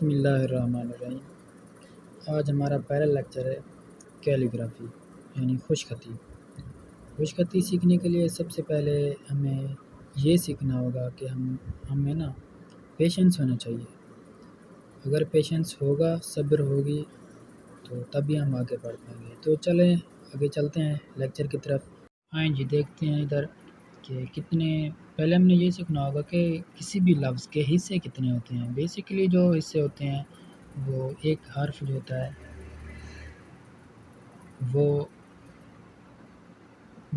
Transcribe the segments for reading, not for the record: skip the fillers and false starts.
بسم اللہ الرحمن الرحیم۔ آج ہمارا پہلا لیکچر ہے کیلیگرافی یعنی خوش خطی۔ خوش خطی سیکھنے کے لیے سب سے پہلے ہمیں یہ سیکھنا ہوگا کہ ہمیں پیشنس ہونا چاہیے۔ اگر پیشنس ہوگا، صبر ہوگی تو تبھی ہم آگے بڑھ پائیں گے۔ تو چلیں آگے چلتے ہیں لیکچر کی طرف۔ آئیں جی دیکھتے ہیں ادھر کہ پہلے ہم نے یہ سیکھنا ہوگا کہ کسی بھی لفظ کے حصے کتنے ہوتے ہیں۔ بیسیکلی جو حصے ہوتے ہیں وہ ایک حرف جو ہوتا ہے وہ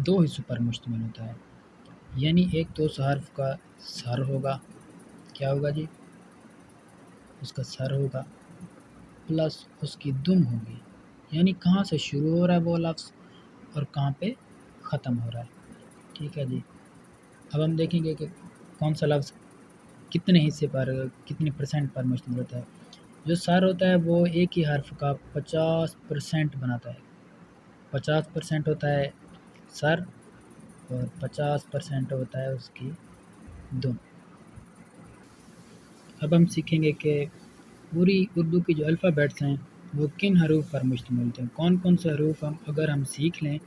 دو حصوں پر مشتمل ہوتا ہے، یعنی ایک تو اس حرف کا سر ہوگا، کیا ہوگا جی، اس کا سر ہوگا پلس اس کی دم ہوگی، یعنی کہاں سے شروع ہو رہا ہے وہ لفظ اور کہاں پہ ختم ہو رہا ہے۔ ٹھیک ہے جی، اب ہم دیکھیں گے کہ کون سا لفظ کتنے حصے پر کتنے پرسنٹ پر مشتمل ہوتا ہے۔ جو سر ہوتا ہے وہ ایک ہی حرف کا 50% بناتا ہے۔ 50% ہوتا ہے سر اور 50% ہوتا ہے اس کی دم۔ اب ہم سیکھیں گے کہ پوری اردو کی جو الفابیٹس ہیں وہ کن حروف پر مشتمل ہوتے ہیں، کون کون سے حروف اگر ہم سیکھ لیں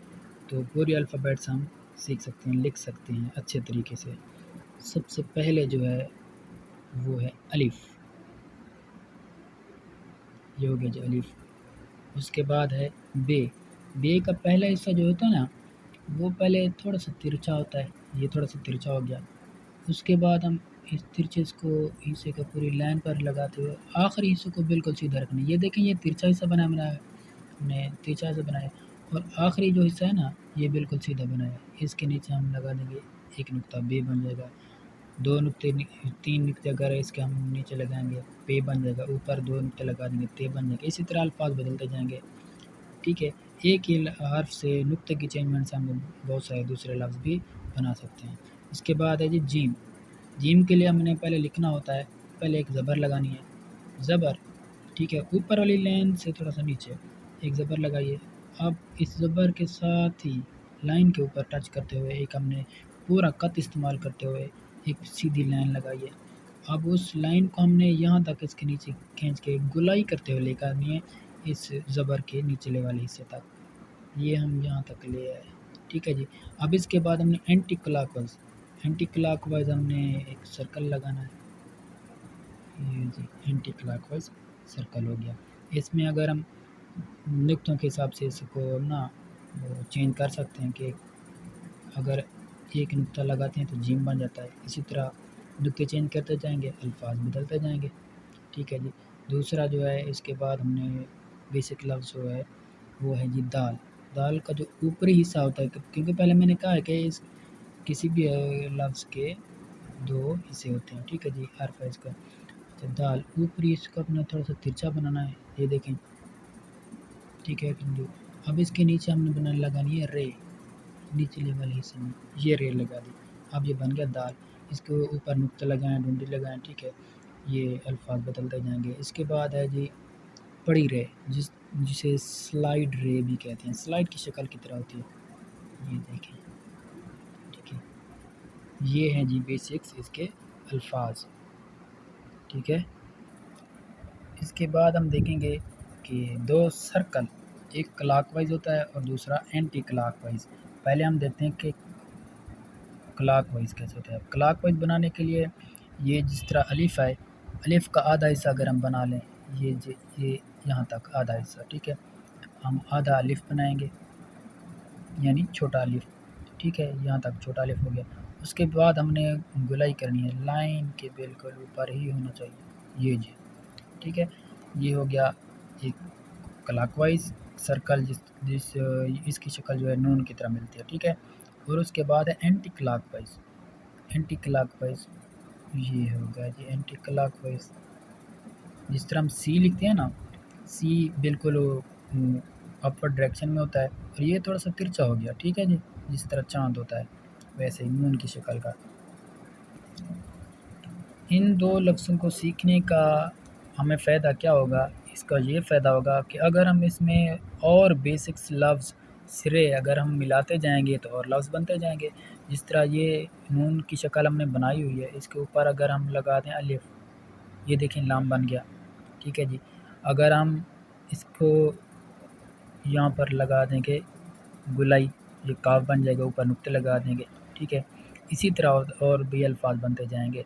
تو پوری الفابیٹس ہم سیکھ سکتے ہیں، لکھ سکتے ہیں اچھے طریقے سے۔ سب سے پہلے جو ہے وہ ہے الف، یہ ہو گیا جو الف۔ اس کے بعد ہے بے۔ بے کا پہلا حصہ جو ہوتا ہے نا وہ پہلے تھوڑا سا ترچھا ہوتا ہے، یہ تھوڑا سا ترچھا ہو گیا۔ اس کے بعد ہم اس ترچھے کو حصے کا پوری لائن پر لگاتے ہوئے آخری حصے کو بالکل سیدھا رکھنا ہے۔ یہ دیکھیں یہ ترچھا حصہ بنا ہے، ہم نے ترچھا حصہ بنایا اور آخری جو حصہ ہے نا یہ بالکل سیدھا بنایا ہے۔ اس کے نیچے ہم لگا دیں گے ایک نقطہ، بے بن جائے گا۔ دو نقطے، تین نقطے اگر اس کے ہم نیچے لگائیں گے پے بن جائے گا، اوپر دو نقطے لگا دیں گے تے بن جائے گا۔ اسی طرح الفاظ بدلتے جائیں گے، ٹھیک ہے۔ ایک ہی حرف سے نقطے کی چینجمنٹ سے ہم بہت سارے دوسرے لفظ بھی بنا سکتے ہیں۔ اس کے بعد ہے جی جیم۔ جیم کے لیے ہم نے پہلے لکھنا ہوتا ہے، پہلے ایک زبر لگانی ہے، زبر، ٹھیک ہے، اوپر والی لائن سے تھوڑا سا نیچے ایک زبر لگائیے۔ اب اس زبر کے ساتھ ہی لائن کے اوپر ٹچ کرتے ہوئے ایک ہم نے پورا قط استعمال کرتے ہوئے ایک سیدھی لائن لگائیے۔ اب اس لائن کو ہم نے یہاں تک اس کے نیچے کھینچ کے گولائی کرتے ہوئے لے کے آنی ہے اس زبر کے نیچلے والے حصے تک، یہ ہم یہاں تک لے آئے، ٹھیک ہے جی۔ اب اس کے بعد ہم نے اینٹی کلاک وائز ہم نے ایک سرکل لگانا ہے، یہ جی اینٹی کلاک وائز سرکل ہو گیا۔ اس میں اگر ہم نقطوں کے حساب سے اس کو وہ چینج کر سکتے ہیں کہ اگر ایک نقطہ لگاتے ہیں تو جیم بن جاتا ہے، اسی طرح نقطے چینج کرتے جائیں گے الفاظ بدلتے جائیں گے، ٹھیک ہے جی۔ دوسرا جو ہے اس کے بعد ہم نے بیسک لفظ جو ہے وہ ہے جی دال۔ دال کا جو اوپری حصہ ہوتا ہے، کیونکہ پہلے میں نے کہا ہے کہ کسی بھی لفظ کے دو حصے ہوتے ہیں، ٹھیک ہے جی، حرف ہے اس کا۔ اچھا دال اوپری اس کو اپنا تھوڑا سا ترچھا بنانا ہے، یہ دیکھیں، ٹھیک ہے۔ اب اس کے نیچے ہم نے لگانی ہے رے، نیچلے والے حصے میں یہ رے لگا دی۔ اب یہ بن گیا دال۔ اس کے اوپر نقطہ لگائیں، ڈنڈی لگائیں، ٹھیک ہے، یہ الفاظ بدلتے جائیں گے۔ اس کے بعد ہے جی پڑی رے، جسے سلائیڈ رے بھی کہتے ہیں، سلائیڈ کی شکل کی طرح ہوتی ہے، یہ دیکھیں، ٹھیک ہے۔ یہ ہیں جی بیسکس اس کے الفاظ، ٹھیک ہے۔ اس کے بعد ہم دیکھیں گے کہ دو سرکل، ایک کلاک وائز ہوتا ہے اور دوسرا اینٹی کلاک وائز۔ پہلے ہم دیکھتے ہیں کہ کلاک وائز کیسے ہوتا ہے۔ کلاک وائز بنانے کے لیے یہ جس طرح الف ہے، الف کا آدھا حصہ اگر ہم بنا لیں، یہ یہاں تک آدھا حصہ، ٹھیک ہے، ہم آدھا الف بنائیں گے یعنی چھوٹا الف، ٹھیک ہے، یہاں تک چھوٹا الف ہو گیا۔ اس کے بعد ہم نے گولائی کرنی ہے، لائن کے بالکل اوپر ہی ہونا چاہیے، یہ جی، ٹھیک ہے۔ یہ ہو گیا ایک کلاک وائز سرکل، اس کی شکل جو ہے نون کی طرح ملتی ہے، ٹھیک ہے۔ اور اس کے بعد ہے anticlockwise, anticlockwise یہ ہو گیا جی اینٹی کلاک وائز۔ جس طرح ہم سی لکھتے ہیں نا، سی بالکل اپورڈ ڈائریکشن میں ہوتا ہے اور یہ تھوڑا سا ترچھا ہو گیا، ٹھیک ہے جی، جس طرح چاند ہوتا ہے ویسے ہی نون کی شکل کا۔ ان دو لفظوں کو سیکھنے کا ہمیں فائدہ کیا ہوگا؟ اس کا یہ فائدہ ہوگا کہ اگر ہم اس میں اور بیسکس لفظ سرے اگر ہم ملاتے جائیں گے تو اور لفظ بنتے جائیں گے۔ جس طرح یہ نون کی شکل ہم نے بنائی ہوئی ہے، اس کے اوپر اگر ہم لگا دیں الف، یہ دیکھیں لام بن گیا، ٹھیک ہے جی. اگر ہم اس کو یہاں پر لگا دیں گے گلائی، یہ کاف بن جائے گا، اوپر نقطے لگا دیں گے. ٹھیک ہے، اسی طرح اور بھی الفاظ بنتے جائیں گے.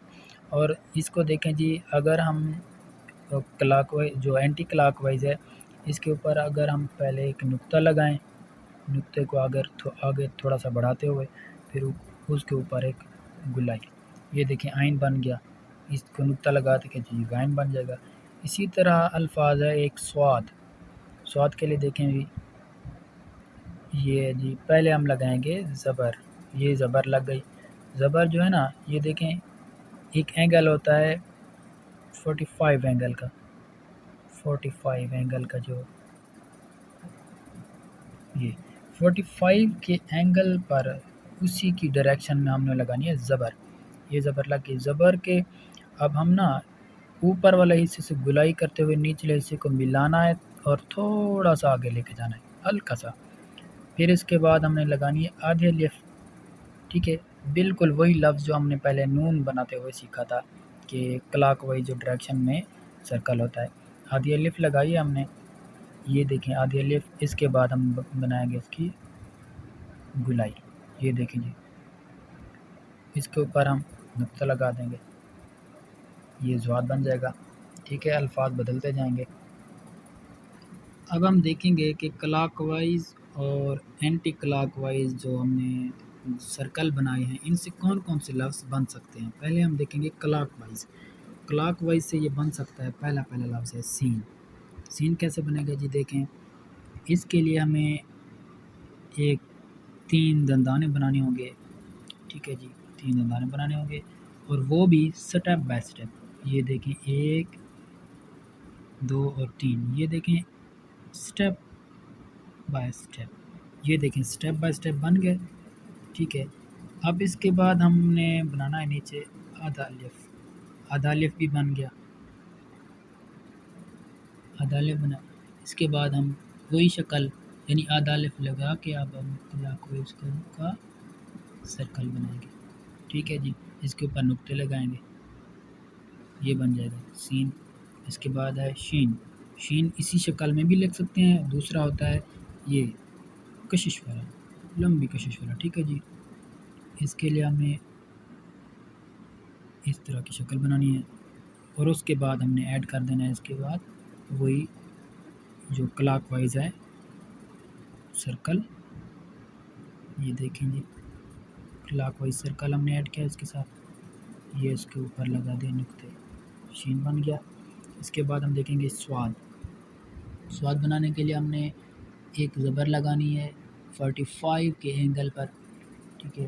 اور اس کو دیکھیں جی، اگر ہم کلاک وائز جو اینٹی کلاک وائز ہے، اس کے اوپر اگر ہم پہلے ایک نقطہ لگائیں، نقطے کو آگے تھوڑا سا بڑھاتے ہوئے، پھر اس کے اوپر ایک گلائی، یہ دیکھیں عین بن گیا. اس کو نقطہ لگا کے جی عین بن جائے گا. اسی طرح الفاظ ہے ایک سواد کے لیے دیکھیں جی، یہ جی پہلے ہم لگائیں گے زبر، یہ زبر لگ گئی. زبر جو ہے نا، یہ دیکھیں ایک اینگل ہوتا ہے 45 اینگل کا، 45 اینگل کا، جو یہ 45 کے اینگل پر اسی کی ڈائریکشن میں ہم نے لگانی ہے زبر. یہ زبر لگ گئی. زبر کے اب ہم نا اوپر والے حصے سے گلائی کرتے ہوئے نیچلے حصے کو ملانا ہے اور تھوڑا سا آگے لے کے جانا ہے، ہلکا سا. پھر اس کے بعد ہم نے لگانی ہے آدھی الف. ٹھیک ہے، بالکل وہی لفظ جو ہم نے پہلے نون بناتے ہوئے سیکھا تھا کہ کلاک وائز جو ڈائریکشن میں سرکل ہوتا ہے. آدھی الف لگائی ہم نے، یہ دیکھیں آدھی الف. اس کے بعد ہم بنائیں گے اس کی گلائی، یہ دیکھیں جی، اس کے اوپر ہم نقطہ لگا دیں گے، یہ زواد بن جائے گا. ٹھیک ہے، الفاظ بدلتے جائیں گے. اب ہم دیکھیں گے کہ کلاک وائز اور اینٹی کلاک وائز جو ہم نے سرکل بنائے ہیں، ان سے کون کون سے لفظ بن سکتے ہیں. پہلے ہم دیکھیں گے کلاک وائز. کلاک وائز سے یہ بن سکتا ہے، پہلا لفظ ہے سین. سین کیسے بنے گا جی؟ دیکھیں، اس کے لیے ہمیں ایک 3 دندانے بنانے ہوں گے. ٹھیک ہے جی، 3 دندانے بنانے ہوں گے، اور وہ بھی سٹیپ بائی سٹیپ. یہ دیکھیں 1 2 اور 3، یہ دیکھیں سٹیپ بائی سٹیپ. یہ دیکھیں سٹیپ بائی سٹیپ بن گئے. ٹھیک ہے، اب اس کے بعد ہم نے بنانا ہے نیچے آدھا الف. آدھا الف بھی بن گیا، آدھا الف بنا. اس کے بعد ہم وہی شکل یعنی آدھا الف لگا کے اب ہم کلاک وائز کا سرکل بنائیں گے. ٹھیک ہے جی، اس کے اوپر نقطے لگائیں گے، یہ بن جائے گا سین. اس کے بعد ہے شین. شین اسی شکل میں بھی لکھ سکتے ہیں. دوسرا ہوتا ہے یہ کشش والا، لمبی کشش والا. ٹھیک ہے جی، اس کے لیے ہمیں اس طرح کی شکل بنانی ہے، اور اس کے بعد ہم نے ایڈ کر دینا ہے اس کے بعد وہی جو کلاک وائز ہے سرکل. یہ دیکھیں جی، کلاک وائز سرکل ہم نے ایڈ کیا اس کے ساتھ، یہ اس کے اوپر لگا دیں نقطے، شین بن گیا. اس کے بعد ہم دیکھیں گے سواد بنانے کے لیے ہم نے ایک زبر لگانی ہے 45 کے اینگل پر. ٹھیک ہے،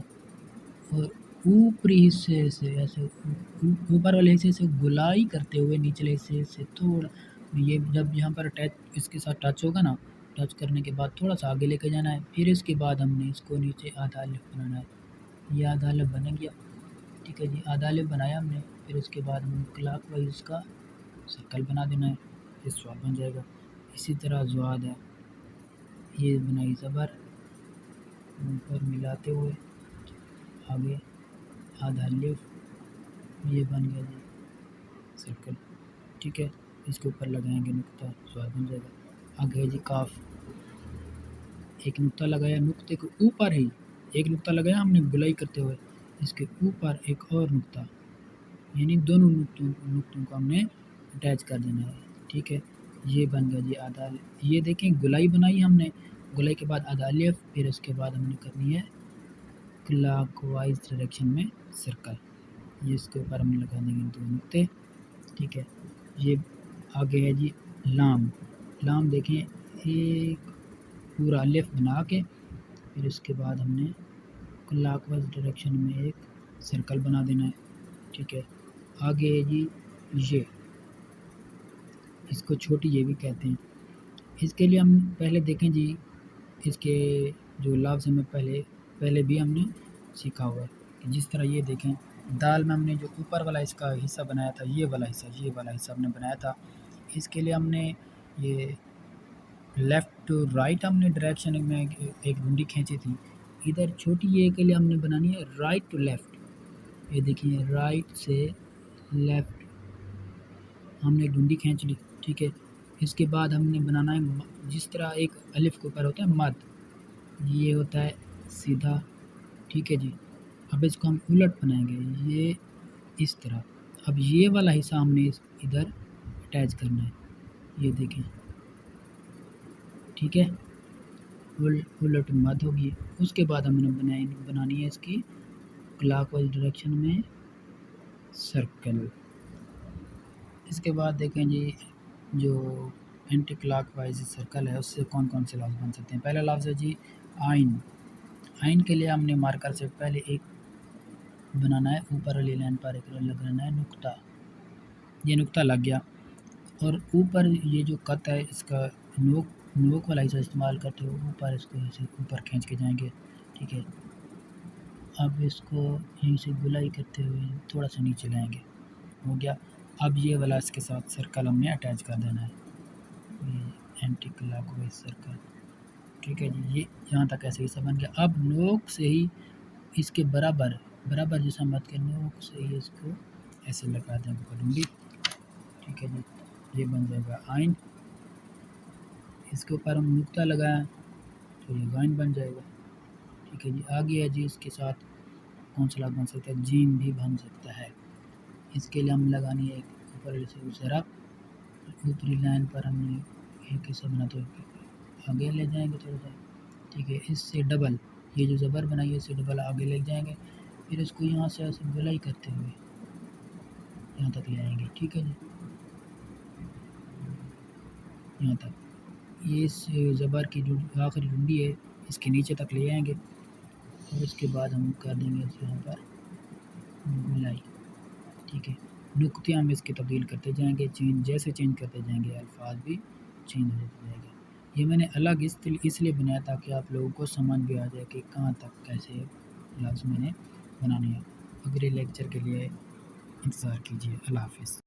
اور اوپری حصے سے ایسے اوپر والے حصے سے گلائی کرتے ہوئے نچلے حصے سے تھوڑا، یہ جب یہاں پر اس کے ساتھ ٹچ ہوگا نا، ٹچ کرنے کے بعد تھوڑا سا آگے لے کے جانا ہے. پھر اس کے بعد ہم نے اس کو نیچے آدھا الف بنانا ہے. یہ آدھا الف بن گیا. ٹھیک ہے جی، آدھا الف بنایا ہم نے. پھر اس کے بعد ہم نے کلاک وائز کا سرکل بنا دینا ہے، یہ سواد بن جائے گا. اسی طرح زواد ہے، یہ بنائی زبر، اوپر ملاتے ہوئے آگے آدھا الف، یہ بن گیا جی سرکل. ٹھیک ہے، اس کے اوپر لگائیں گے نقطہ، سواد بن جائے گا. آگے ہے جی کاف. ایک نقطہ لگایا، نقطے کے اوپر ہی ایک نقطہ لگایا ہم نے گلائی کرتے ہوئے، اس کے اوپر ایک اور نقطہ، یعنی دونوں نقطوں کو ہم نے اٹیچ کر دینا ہے. ٹھیک ہے، یہ بن گیا جی آدھا. یہ دیکھیں گلائی بنائی ہم نے، گلائی کے بعد آدھا الف. پھر اس کے بعد ہم نے کرنی ہے کلاک وائز ڈائریکشن میں سرکل. یہ اس کے اوپر ہم لگا دیں گے 2 نقطے. ٹھیک ہے، یہ آگے ہے جی لام دیکھیں ایک پورا الف بنا کے، پھر اس کے بعد ہم نے کلاک وائز ڈائریکشن میں ایک سرکل بنا دینا ہے. ٹھیک ہے، آگے ہے جی یہ، اس کو چھوٹی یہ بھی کہتے ہیں. اس کے لیے ہم پہلے دیکھیں جی، اس کے جو لفظ ہمیں پہلے بھی ہم نے سیکھا ہوا ہے کہ جس طرح یہ دیکھیں دال میں ہم نے جو اوپر والا اس کا حصہ بنایا تھا، یہ والا حصہ ہم نے بنایا تھا. اس کے لیے ہم نے یہ لیفٹ ٹو رائٹ ہم نے ڈائریکشن میں ایک ڈنڈی کھینچی تھی. ادھر چھوٹی یہ کے لیے ہم نے بنانی ہے رائٹ ٹو لیفٹ. یہ دیکھیے رائٹ سے لیفٹ ہم نے ڈنڈی کھینچ لی. ٹھیک ہے، اس کے بعد ہم نے بنانا ہے جس طرح ایک الف کے اوپر ہوتا ہے مد، یہ ہوتا ہے سیدھا، ٹھیک ہے جی۔ اب اس کو ہم الٹ بنائیں گے، یہ اس طرح۔ اب یہ والا حصہ ہم نے ادھر اٹیچ کرنا ہے، یہ دیکھیں، ٹھیک ہے، الٹ مد ہوگی۔ اس کے بعد ہم نے بنانی ہے اس کی کلاک وائز ڈائریکشن میں سرکل۔ اس کے بعد دیکھیں جی جو اینٹی کلاک وائز سرکل ہے اس سے کون کون سے لفظ بن سکتے ہیں۔ پہلا لفظ ہے جی آئین۔ آئین کے لیے ہم نے مارکر سے پہلے ایک بنانا ہے، اوپر والی لائن پر ایک لگانا ہے نقطہ، یہ نقطہ لگ گیا، اور اوپر یہ جو قط ہے اس کا نوک والا حصہ استعمال کرتے ہوئے اوپر اس کو ایسے اوپر کھینچ کے جائیں گے، ٹھیک ہے۔ اب اس کو یہیں سے گلائی کرتے ہوئے تھوڑا سا نیچے لائیں گے، ہو گیا۔ اب یہ والا اس کے ساتھ سرکل ہم نے اٹیچ کر دینا ہے، یہ اینٹی کلاک وائز سرکل، ٹھیک ہے جی۔ یہ یہاں تک ایسے حصہ بن گیا۔ اب نوک سے ہی اس کے برابر جیسا مت کے نوک سے ہی اس کو ایسے لگا دیں گے ڈونگی، ٹھیک ہے جی۔ یہ بن جائے گا آئین، اس کے اوپر ہم نقطہ لگائیں تو یہ غائن بن جائے گا، ٹھیک ہے جی۔ آگے ہے جی اس کے ساتھ کون سا لفظ بن سکتا ہے، جیم بھی بن سکتا ہے۔ اس کے لیے ہم لگانی ہے ایک اوپر سے ضرب، اوپری لائن پر ہم نے ایک حصہ بنا تو آگے لے جائیں گے تھوڑا سا، ٹھیک ہے۔ اس سے ڈبل، یہ جو زبر بنائی ہے اس سے ڈبل آگے لے جائیں گے، پھر اس کو یہاں سے ایسے گلائی کرتے ہوئے یہاں تک لے آئیں گے، ٹھیک ہے جی، یہاں تک۔ یہ اس زبر کی جو آخری ڈنڈی ہے اس کے نیچے تک لے آئیں گے، اور اس کے بعد ہم کر دیں گے یہاں پر گلائی، ٹھیک ہے۔ نقطے ہم اس کی تبدیل کرتے جائیں گے، جیسے چینج کرتے جائیں گے الفاظ بھی چینج ہوتے جائیں گے۔ یہ میں نے الگ اس لیے بنایا تاکہ آپ لوگوں کو سمجھ بھی آ جائے کہ کہاں تک کیسے لفظ میں نے بنانے ہیں۔ اگلے لیکچر کے لیے انتظار کیجیے۔ اللہ حافظ۔